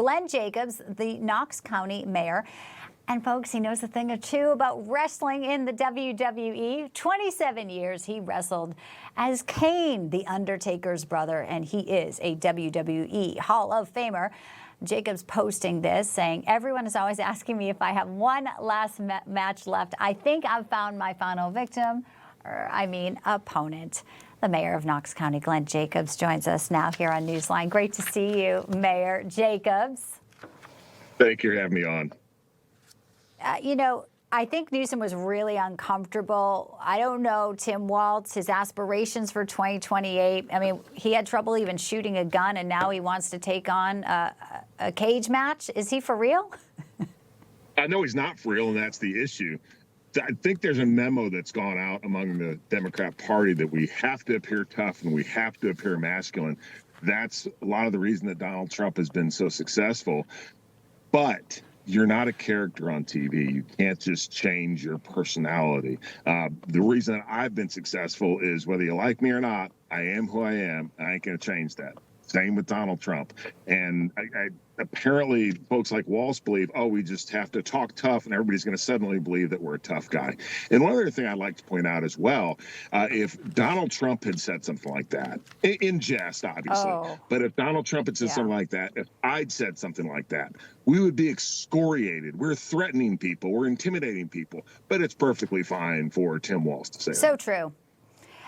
Glenn Jacobs, the Knox County mayor. And folks, he knows a thing or two about wrestling in the WWE. 27 years he wrestled as Kane, the Undertaker's brother, and he is a WWE Hall of Famer. Jacobs posting this, saying, everyone is always asking me if I have one last match left. I think I've found my final victim, or opponent. The mayor of Knox County, Glenn Jacobs, joins us now here on Newsline. Great to see you, Mayor Jacobs. Thank you for having me on. I think Newsom was really uncomfortable. I don't know, Tim Walz, his aspirations for 2028. I mean, he had trouble even shooting a gun, and now he wants to take on a cage match. Is he for real? I know he's not for real, and that's the issue. I think there's a memo that's gone out among the Democrat Party that we have to appear tough and we have to appear masculine. That's a lot of the reason that Donald Trump has been so successful. But you're not a character on TV. You can't just change your personality. The reason that I've been successful is whether you like me or not, I am who I am, and I ain't going to change that. Same with Donald Trump. And apparently folks like Walz believe, oh, we just have to talk tough and everybody's going to suddenly believe that we're a tough guy. And one other thing I'd like to point out as well, if Donald Trump had said something like that, in jest, obviously, but if Donald Trump had said something like that, if I'd said something like that, we would be excoriated. We're threatening people. We're intimidating people. But it's perfectly fine for Tim Walz to say that. So true.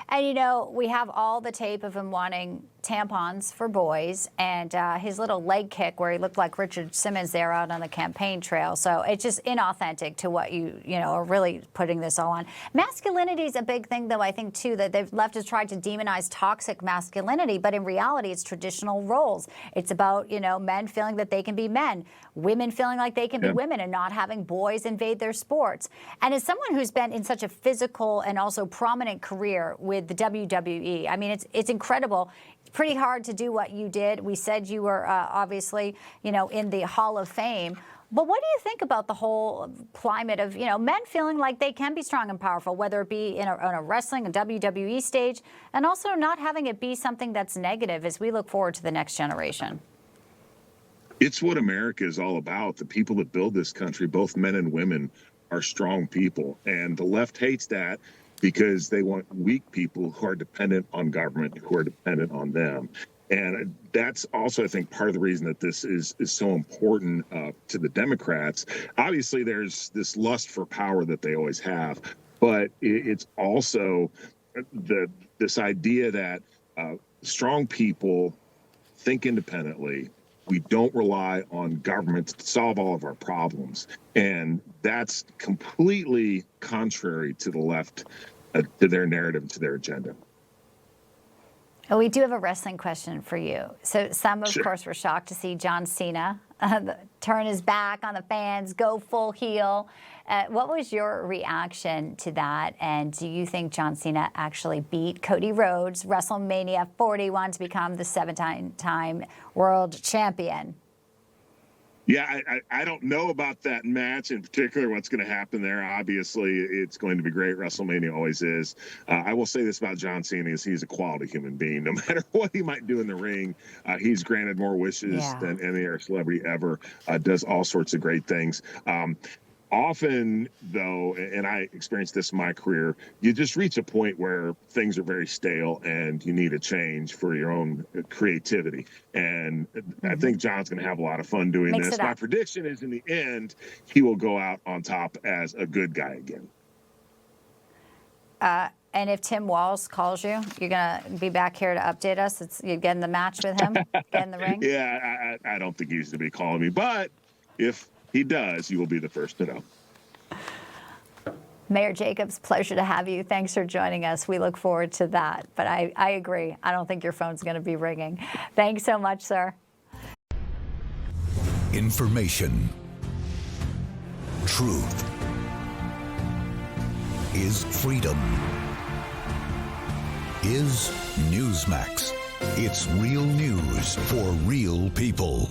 And, we have all the tape of him wanting tampons for boys and his little leg kick where he looked like Richard Simmons there out on the campaign trail. So it's just inauthentic to what you are really putting this all on. Masculinity is a big thing, though, I think, too, that they've left has tried to demonize toxic masculinity. But in reality, it's traditional roles. It's about, men feeling that they can be men, women feeling like they can be women and not having boys invade their sports. And as someone who's been in such a physical and also prominent career with the WWE, I mean, it's incredible. Pretty hard to do what you did. We said you were obviously, in the Hall of Fame. But what do you think about the whole climate of, men feeling like they can be strong and powerful, whether it be in a wrestling, a WWE stage, and also not having it be something that's negative as we look forward to the next generation? It's what America is all about. The people that build this country, both men and women, are strong people. And the left hates that, because they want weak people who are dependent on government, who are dependent on them. And that's also, I think, part of the reason that this is so important to the Democrats. Obviously, there's this lust for power that they always have, but it's also this idea that strong people think independently. We don't rely on government to solve all of our problems. And that's completely contrary to the left, to their narrative, to their agenda. Well, we do have a wrestling question for you. So some, of course, were shocked to see John Cena turn his back on the fans, go full heel. What was your reaction to that? And do you think John Cena actually beat Cody Rhodes, WrestleMania 41, to become the 7-time world champion? Yeah, I don't know about that match in particular, what's going to happen there. Obviously, it's going to be great. WrestleMania always is. I will say this about John Cena, is he's a quality human being. No matter what he might do in the ring, he's granted more wishes than any other celebrity ever, does all sorts of great things. Often, though, and I experienced this in my career, you just reach a point where things are very stale and you need a change for your own creativity. And I think John's going to have a lot of fun doing this. My prediction is, in the end, he will go out on top as a good guy again. And if Tim Walz calls you, you're going to be back here to update us? You're getting the match with him, get in the ring? Yeah, I don't think he's going to be calling me. But if he does, you will be the first to know. Mayor Jacobs, pleasure to have you. Thanks for joining us. We look forward to that. But I agree. I don't think your phone's going to be ringing. Thanks so much, sir. Information. Truth is freedom. Is Newsmax. It's real news for real people.